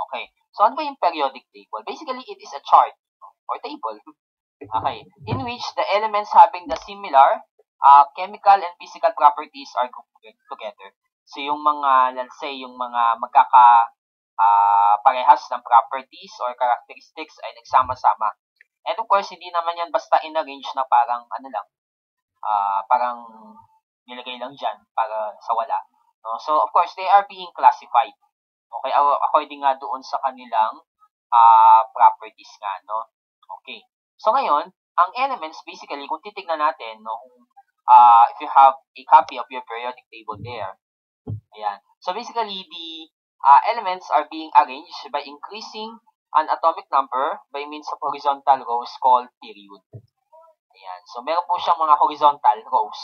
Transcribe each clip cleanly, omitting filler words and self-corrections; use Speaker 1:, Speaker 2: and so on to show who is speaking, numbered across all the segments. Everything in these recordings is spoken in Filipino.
Speaker 1: Okay. So, ano ba yung periodic table? Basically, it is a chart or table, okay, in which the elements having the similar chemical and physical properties are grouped together. So, yung mga, let's say, yung mga parehas ng properties or characteristics ay nagsama-sama. And of course, hindi naman yan basta in-arrange na parang, parang nilagay lang dyan para sa wala. No? So, of course, they are being classified. Okay, according nga doon sa kanilang properties nga, no? Okay. So, ngayon, ang elements, basically, kung titignan natin, no, if you have a copy of your periodic table there, ayan. So, basically, the elements are being arranged by increasing an atomic number by means of horizontal rows called period. Ayan. So, meron po siyang mga horizontal rows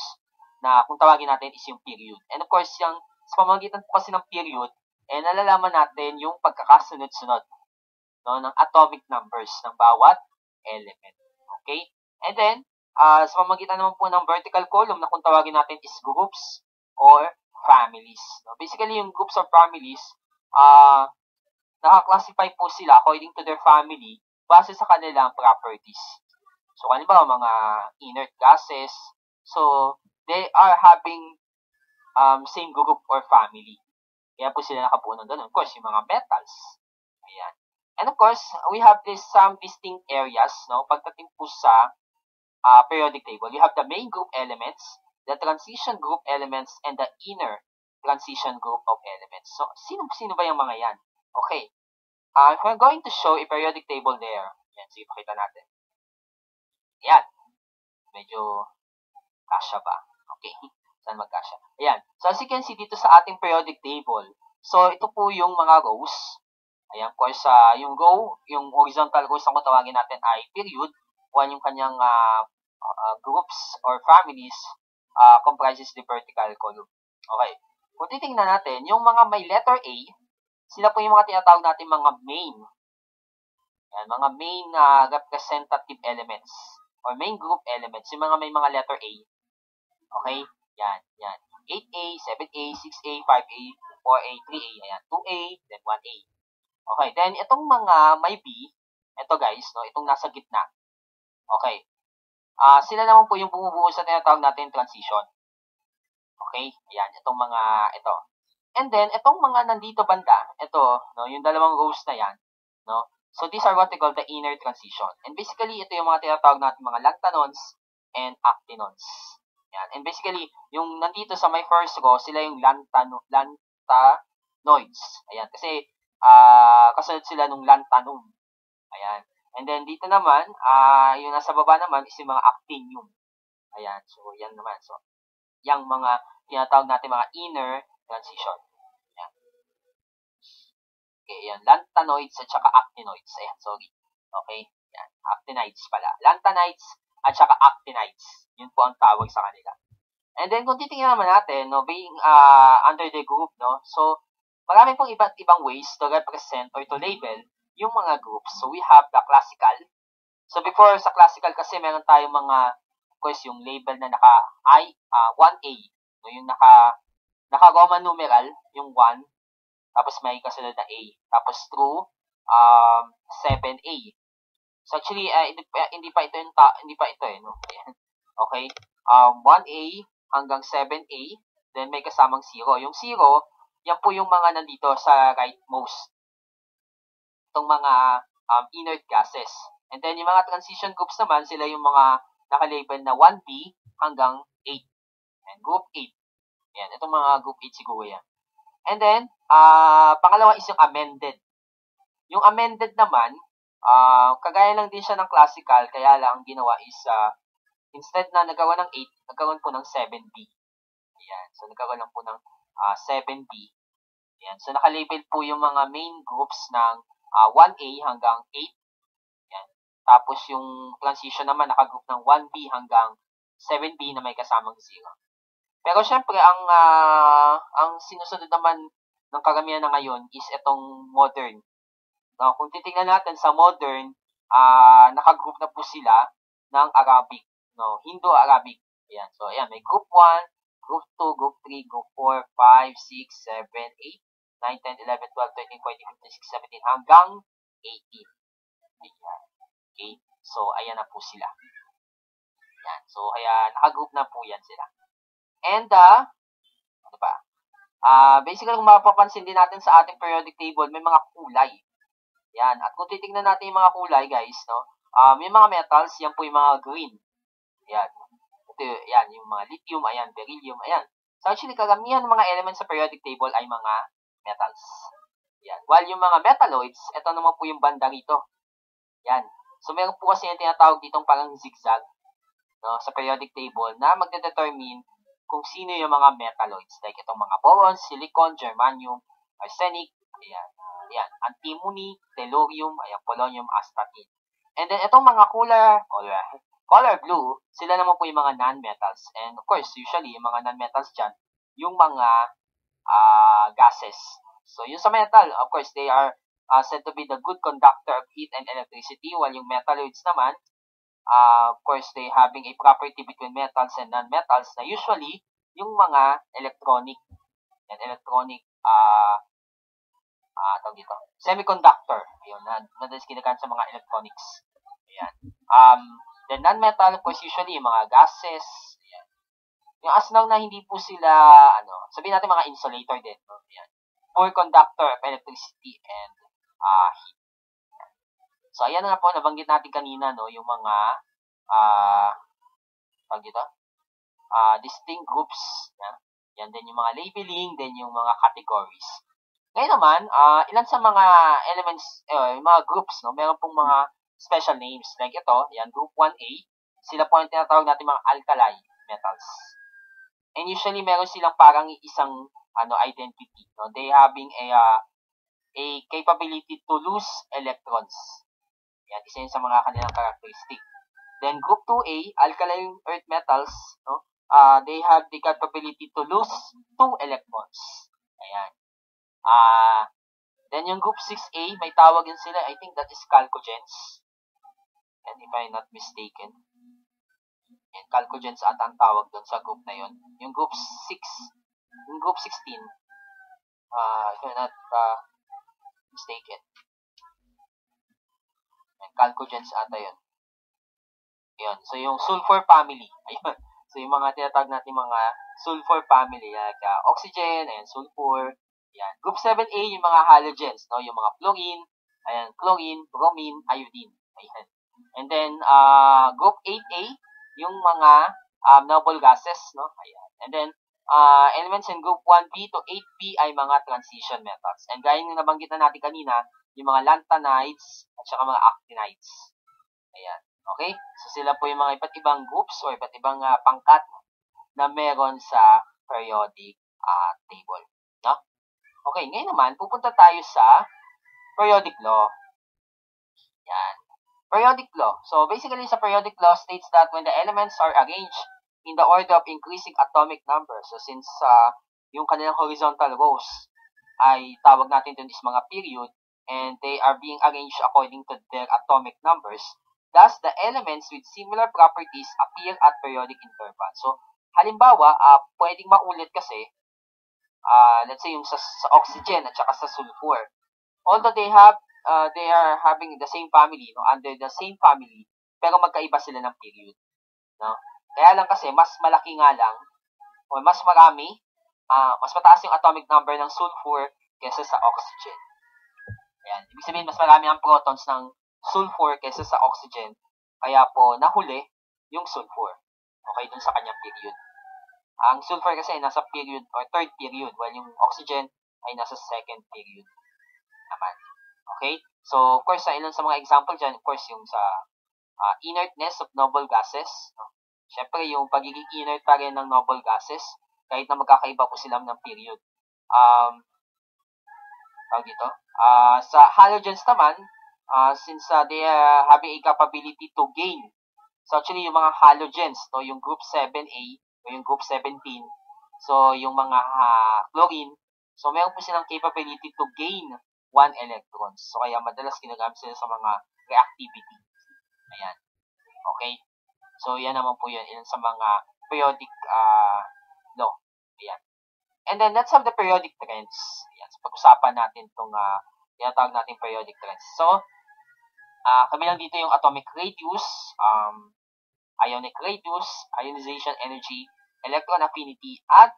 Speaker 1: na kung tawagin natin is yung period. And of course, yung sa pamamagitan po kasi ng period, nalalaman natin yung pagkakasunod-sunod, no, ng atomic numbers ng bawat element. Okay? And then, sa pamamagitan naman po ng vertical column na kung tawagin natin is groups or families. No? Basically, yung groups or families, naka-classify po sila according to their family base sa kanilang properties. So, halimbawa, mga inert gases. So, they are having same group or family. Kaya po sila nakabuo ng ganun. Of course, yung mga metals. Ayan. And of course, we have some distinct areas, no? Pagdating po sa periodic table, you have the main group elements, the transition group elements, and the inner transition group of elements. So, sino ba yung mga yan? Okay. If we're going to show a periodic table there, yan, sige, pakita natin. Ayan. Medyo kasya ba? Okay. Saan magkasya? Ayan. So, as you can see dito sa ating periodic table, so, ito po yung mga rows. Ayan, of course, yung row, yung horizontal rows ang tawagin natin ay period, while yung kanyang groups or families comprises the vertical column. Okay. Kung titingnan natin, yung mga may letter A, sila po yung mga tinatawag natin mga main. Ayan, mga main representative elements or main group elements, yung mga may mga letter A. Okay? Yan. 8A, 7A, 6A, 5A, 4A, 3A, ayan, 2A, then 1A. Okay, then itong mga may B, ito guys, no, itong nasa gitna. Okay. Sila naman po yung bumubuo sa tinatawag natin transition. Okay? Ayan, itong mga ito. And then itong mga nandito banda, ito, no, yung dalawang rows na yan, no. So these are what we call the inner transition. And basically ito yung mga tinatawag natin mga lanthanons and actinons. Yan. And basically, yung nandito sa my first row, sila yung lanthanoids. Ayan. Kasi, kasunod sila nung lanthanum. Ayan. And then, dito naman, yung nasa baba naman is yung mga actinium. Ayan. So, yan naman. So, yung mga tinatawag natin mga inner transition. Ayan. Okay, yan. Lanthanoids at saka actinoids. Ayan, sorry. Okay. Yan. Actinides pala. Lanthanides at saka actinides. Yun po ang tawag sa kanila. And then, kung titingnan naman natin, no, being under the group, no, so, marami pong iba't ibang ways to represent or to label yung mga groups. So, we have the classical. So, before sa classical kasi, meron tayong mga, of course, yung label na naka-I, 1A, no, yung naka-Roman numeral, yung 1, tapos may kasunod na A. Tapos through 7A. So, actually, hindi pa ito no? Okay? 1A hanggang 7A, then may kasamang 0. Yung 0, yan po yung mga nandito sa rightmost. Itong mga inert gases. And then, yung mga transition groups naman, sila yung mga nakalabel na 1B hanggang 8. And group 8. Yan, itong mga group 8 siguro yan. And then, pangalawa is yung amended. Yung amended naman, kagaya lang din siya ng classical, kaya lang ang ginawa is, instead na nagkaroon ng 8, nagkaroon po ng 7B. Ayan. So, nagkaroon lang po ng 7B. Ayan. So, nakalabel po yung mga main groups ng 1A hanggang 8. Ayan. Tapos, yung transition naman, nakagroup ng 1B hanggang 7B na may kasamang 0. Pero, syempre, ang sinusunod naman ng karamihan na ngayon is itong modern. No, kung titingnan natin sa modern, nakagroup na po sila ng Arabic. No, Indo-Arabic. Ayan. So, ayan. May group 1, group 2, group 3, group 4, 5, 6, 7, 8, 9, 10, 11, 12, 13, 14, 15, 16, 17, hanggang 18. Ayan. Okay? So, ayan na po sila. Ayan. So, kaya nakagroup na po yan sila. And, ano ba? Basically, kung mapapansin din natin sa ating periodic table, may mga kulay. Yan. At kung titignan natin yung mga kulay, guys, no? Yung mga metals, yan po yung mga green. Yan. Ito, yan, yung mga lithium, ayan, beryllium, ayan. So, actually, karamihan ng mga elements sa periodic table ay mga metals. Yan. While yung mga metalloids, ito naman po yung banda rito. Yan. So, meron po kasi yung tinatawag ditong parang zigzag, no, sa periodic table na magdedetermine kung sino yung mga metalloids. Like itong mga boron, silicon, germanium, arsenic, ayan, ayan, antimony, tellurium, ayan, polonium, astatine. And then, itong mga color blue, sila naman po yung mga non-metals. And of course, usually, yung mga non-metals dyan, yung mga gases. So, yung sa metal, of course, they are said to be the good conductor of heat and electricity, while yung metalloids naman, of course, they having a property between metals and non-metals na usually yung mga electronic and tawag dito, semiconductor. Ayun, madalas ginagamit sa mga electronics. Ayan. The non-metal, of course, usually yung mga gases. Ayan. Yung as long na hindi po sila, sabihin natin mga insulator din. No? Ayan. Poor conductor of electricity and heat. So, ayan nga po, nabanggit natin kanina, no, yung mga, distinct groups. Yan din yung mga labeling, then yung mga categories. Ngayon naman, ilan sa mga elements, yung mga groups, no, meron pong mga special names. Like ito, yan, group 1A, sila po yung tinatawag natin mga alkali metals. And usually, meron silang parang isang, identity. No? They having a capability to lose electrons. Yan, isa yun sa mga kanilang characteristic. Then, group 2A, alkaline earth metals, no? They have the capability to lose 2 electrons. Ayan. Then, yung group 6A, may tawag yun sila, I think that is chalcogens. And if I'm not mistaken, yan, chalcogens at ang tawag doon sa group na yun. Yung group 16, if I'm not mistaken, chalcogens ata yun. Yun. So, yung sulfur family. Ayun. So, yung mga tinatawag natin mga sulfur family. Like oxygen, ayan, sulfur. Ayan. Group 7A, yung mga halogens. No? Yung mga fluorine, ayan, chlorine, bromine, iodine. Ayan. And then, group 8A, yung mga noble gases. No? Ayan. And then, elements in group 1B to 8B ay mga transition metals. And gaya yung nabanggit na natin kanina, yung mga lanthanides at saka mga actinides. Ayan. Okay? So, sila po yung mga iba't ibang groups o iba't ibang pangkat na meron sa periodic table. No? Okay, ngayon naman, pupunta tayo sa periodic law. Yan. Periodic law. So, basically, sa periodic law states that when the elements are arranged in the order of increasing atomic number, so since yung kanilang horizontal rows ay tawag natin dun is mga period, and they are being arranged according to their atomic numbers, thus, the elements with similar properties appear at periodic interval. So, halimbawa, pwedeng maulit kasi, let's say yung sa oxygen at saka sa sulfur. Although they are having the same family, no, under the same family, pero magkaiba sila ng period. No? Kaya lang kasi, mas malaki nga lang, o mas marami, mas mataas yung atomic number ng sulfur kaysa sa oxygen. Ayan. Ibig sabihin, mas marami ang protons ng sulfur kaysa sa oxygen. Kaya po, nahuli yung sulfur. Okay, dun sa kanyang period. Ang sulfur kasi ay nasa period or third period, while yung oxygen ay nasa second period naman. Okay? So, of course, ilan sa mga example dyan, of course, yung sa inertness of noble gases. No? Siyempre, yung pagiging inert pa rin ng noble gases, kahit na magkakaiba po sila ng period. Dito. Sa halogens naman, since they are having a capability to gain. So, actually, yung mga halogens, no, yung group 7A, o yung group 17, so, yung mga chlorine, so, meron po silang capability to gain 1 electron. So, kaya madalas ginagamit sila sa mga reactivity. Ayan. Okay? So, yan naman po yun, sa mga periodic law. Ayan. And then, let's have the periodic trends. Ayan. So, pag-usapan natin itong tinatawag natin periodic trends. So, kabilang dito yung atomic radius, ionic radius, ionization energy, electron affinity, at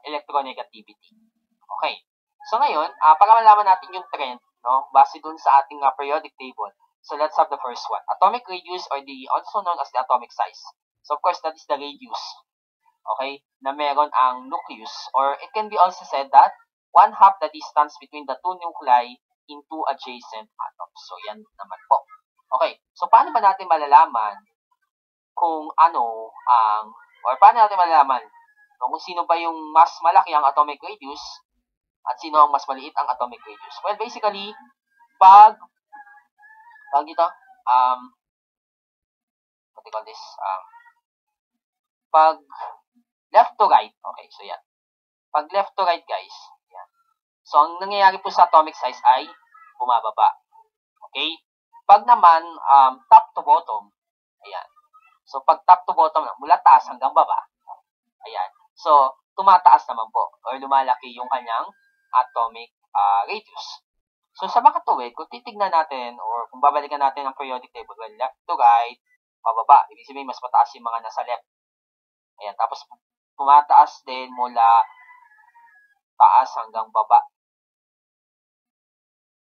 Speaker 1: electronegativity. Okay. So ngayon, para malaman natin yung trend, no, base dun sa ating periodic table. So let's have the first one. Atomic radius, or the also known as the atomic size. So of course, that is the radius, okay, na meron ang nucleus, or it can be also said that 1/2 the distance between the two nuclei in two adjacent atoms. So yan naman po. Okay, so paano ba natin malalaman kung ano ang, or paano natin malalaman kung sino ba yung mas malaki ang atomic radius at sino ang mas maliit ang atomic radius? Well, basically, pag dito, what do you call this? Pag left to right, okay, so yan. Pag left to right, guys, yan. So, ang nangyayari po sa atomic size ay bumababa. Okay? Pag naman, top to bottom, ayan. So, pag top to bottom, mula taas hanggang baba, ayan. So, tumataas naman po, or lumalaki yung kanyang atomic radius. So, sa makatuwid, kung titignan natin, or kung babalikan natin ang periodic table, well, left to right, pababa. Ibig sabihin, mas mataas yung mga nasa left. Ayan, tapos tumataas din mula taas hanggang baba.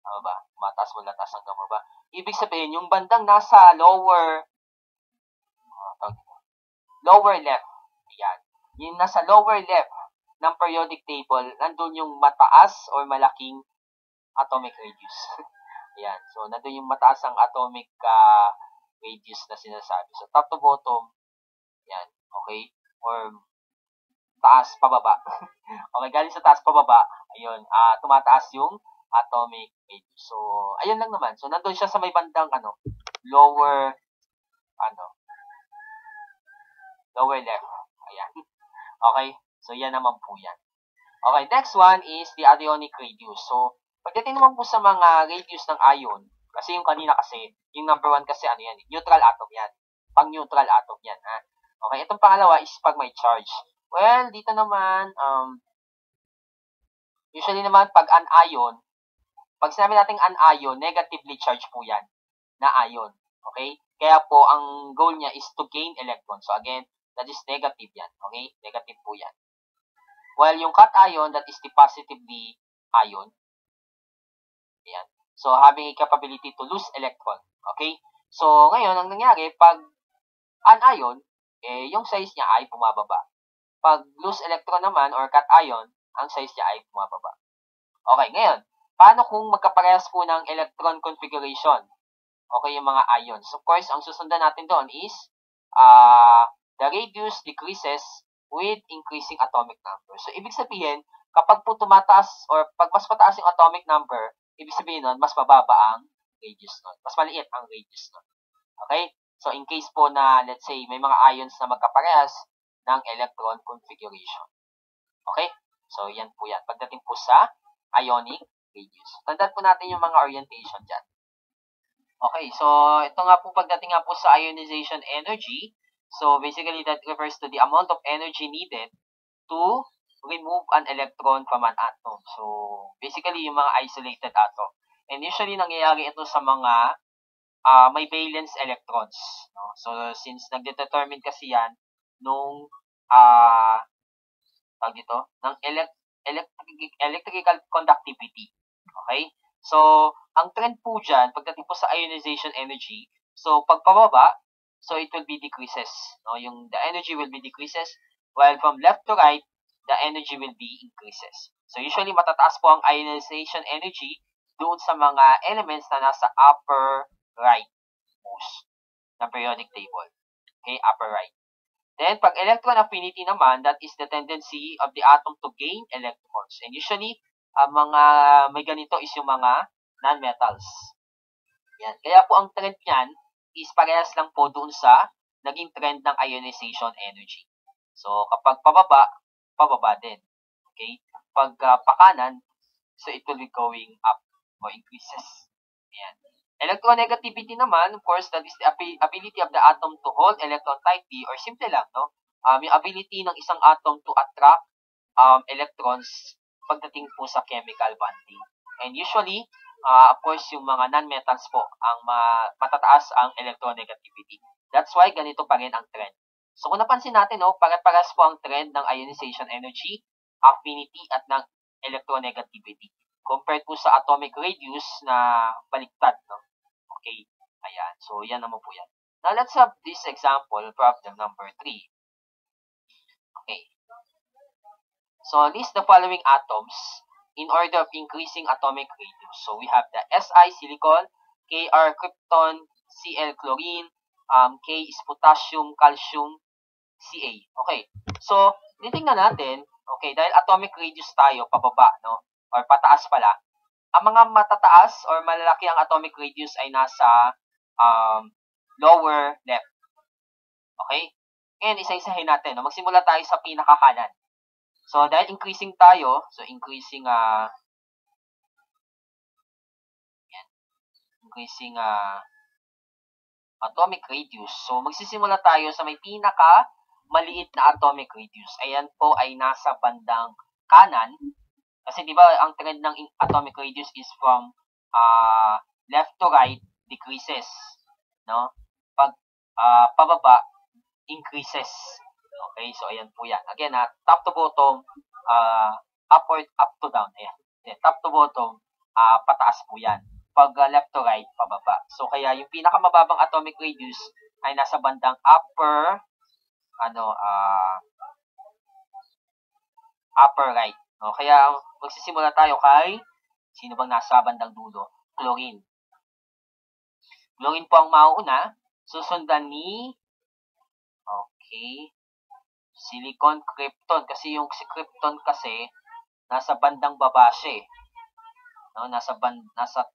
Speaker 1: Tama ba? Tumataas mula taas hanggang baba. Ibig sabihin, yung bandang nasa lower left, ayan, yung nasa lower left ng periodic table, nandun yung mataas or malaking atomic radius. Ayan, so nandun yung mataas ang atomic radius na sinasabi. So, top to bottom, ayan, okay, or taas pababa. Okay, galing sa taas pababa, ayun, tumataas yung atomic radius. So, ayun lang naman. So, nandun siya sa may bandang, lower left. Ayan. Okay, so yan naman po yan. Okay, next one is the adionic radius. So, pagdating naman po sa mga radius ng ion, kasi yung kanina kasi, yung number 1 kasi yan, neutral atom yan. Pang-neutral atom yan, ha? Okay, itong pangalawa is pag may charge. Well, dito naman, usually naman pag an ion, pag sinabi natin an ion, negatively charged po yan na ion. Okay? Kaya po, ang goal niya is to gain electrons. So again, that is negative yan. Okay? Negative po yan. While yung cation, that is the positively ion. Ayan. So, having a capability to lose electron. Okay? So, ngayon, ang nangyari, pag anion, yung size niya ay bumababa. Pag loose electron naman, or cation, ang size niya ay bumababa. Okay, ngayon, paano kung magkaparehas po ng electron configuration? Okay, yung mga ions. Of course, ang susundan natin doon is, the radius decreases with increasing atomic number. So, ibig sabihin, kapag po tumataas, or pag mas mataas yung atomic number, ibig sabihin nun, mas mababa ang radius nun. Mas maliit ang radius nun. Okay? So, in case po na, let's say, may mga ions na magkaparehas ng electron configuration. Okay? So, yan po yan. Pagdating po sa ionic radius. Tandaan po natin yung mga orientation dyan. Okay, so ito nga po pagdating nga po sa ionization energy. So basically that refers to the amount of energy needed to remove an electron from an atom. So basically yung mga isolated atom. And usually nangyayari ito sa mga may valence electrons. No? So since nagdetermine kasi yan nung ng electrical conductivity. Okay? So, ang trend po dyan, pagdating po sa ionization energy, so pagpababa, so it will be decreases. No? The energy will be decreases, while from left to right, the energy will be increases. So, usually matataas po ang ionization energy doon sa mga elements na nasa upper right most ng periodic table. Okay, upper right. Then, pag electron affinity naman, that is the tendency of the atom to gain electrons. And usually, mga may ganito is yung mga non-metals. Yan. Kaya po ang trend niyan is parehas lang po doon sa naging trend ng ionization energy. So, kapag pababa din. Okay? Pag pakanan, so it will be going up or increases. Yan. Electronegativity naman, of course, that is the ability of the atom to hold electron tightly, or simple lang, no? Yung ability ng isang atom to attract electrons pagdating po sa chemical bonding. And usually, of course, yung mga non-metals po, ang matataas ang electronegativity. That's why ganito pa rin ang trend. So kung napansin natin, no, pare-pares po ang trend ng ionization energy, affinity, at ng electronegativity. Compared po sa atomic radius na baliktad. No? Okay, ayan. So yan naman po yan. Now let's have this example, problem number 3. Okay. So list the following atoms in order of increasing atomic radius. So we have the Si, silicon, Kr, krypton, Cl, chlorine, K is potassium, calcium, Ca. Okay. So, titingnan natin, okay, dahil atomic radius tayo, pababa, no? Or pataas pala. Ang mga matataas or malalaki ang atomic radius ay nasa lower left. Okay? Ngayon, isa-isahin natin. No? Magsimula tayo sa pinakakanan. So, dahil increasing tayo, so increasing atomic radius. So, magsisimula tayo sa may pinaka maliit na atomic radius. Ayan po ay nasa bandang kanan. Kasi di ba ang trend ng atomic radius is from left to right decreases, no? Pag pababa increases. Okay, so ayan po yan. Again, top to bottom, upward, up to down. Ayan. Top to bottom, pataas po yan. Pag left to right, pababa. So kaya yung pinakamababang atomic radius ay nasa bandang upper right. No? Kaya magsisimula tayo kay sino bang nasa bandang dulo? Chlorine. Chlorine po ang mauuna, susundan ni silicon, krypton. Kasi yung si krypton kasi nasa bandang baba siya. No, nasa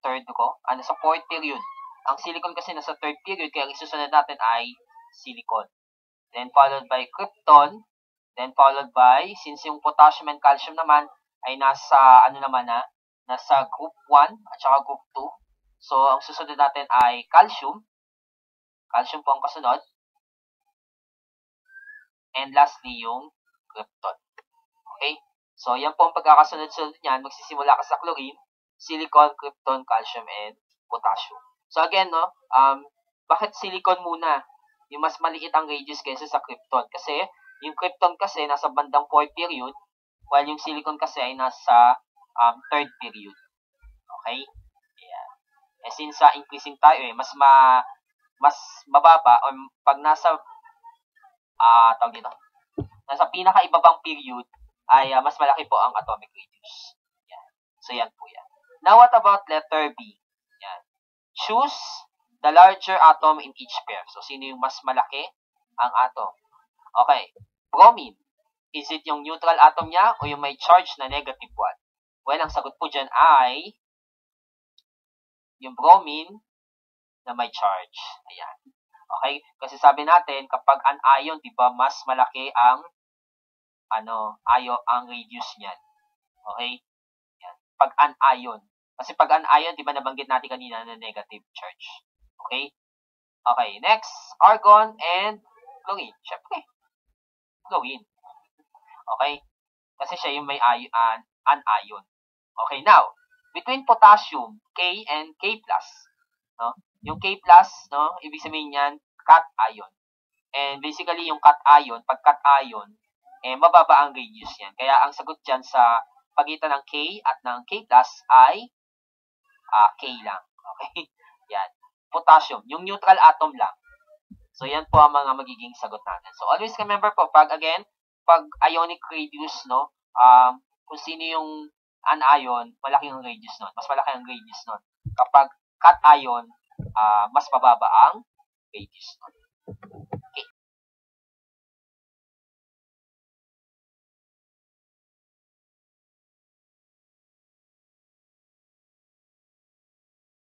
Speaker 1: third nasa fourth period. Ang silicon kasi nasa third period, kaya ang isusunod natin ay silicon. Then followed by krypton, then followed by, since yung potassium and calcium naman ay nasa nasa group 1 at saka group 2. So ang susunod natin ay calcium. Calcium po ang kasunod. And lastly, yung krypton. Okay? So, yan po ang pagkakasunod-sunod niyan. Magsisimula ka sa chlorine, silicon, krypton, calcium, and potassium. So, again, no, bakit silicon muna? Yung mas maliit ang radius kaysa sa krypton. Kasi, yung krypton kasi nasa bandang 4th period, while yung silicon kasi ay nasa 3rd period. Okay? Yeah. Eh, since increasing tayo, mas mababa, or pag nasa nasa pinakaibabang period ay mas malaki po ang atomic radius. Yan. So, yan po yan. Now, what about letter B? Yan. Choose the larger atom in each pair. So, sino yung mas malaki ang atom? Okay. Bromine. Is it yung neutral atom niya o yung may charge na negative 1? Well, ang sagot po dyan ay yung bromine na may charge. Ayan. Okay? Kasi sabi natin, kapag anion, di ba, mas malaki ang ang radius niyan. Okay? Yan. Pag anion. Kasi pag anion, di ba, nabanggit natin kanina na negative charge. Okay? Okay, next, argon and chlorine. Syempre, chlorine. Okay? Kasi siya yung may anion. Okay, now, between potassium, K and K+, no? Yung K+, no, ibig sabihin niyan, cation. And basically, yung cation, pag cation, mababa ang radius yan. Kaya ang sagot dyan sa pagitan ng K at ng K+, ay K lang. Okay? Yan. Potassium, yung neutral atom lang. So, yan po ang mga magiging sagot natin. So, always remember po, pag ionic radius, no, kung sino yung anion, malaki ang radius nun. Mas malaki ang radius nun. Kapag cation, mas mababa ang radius nun.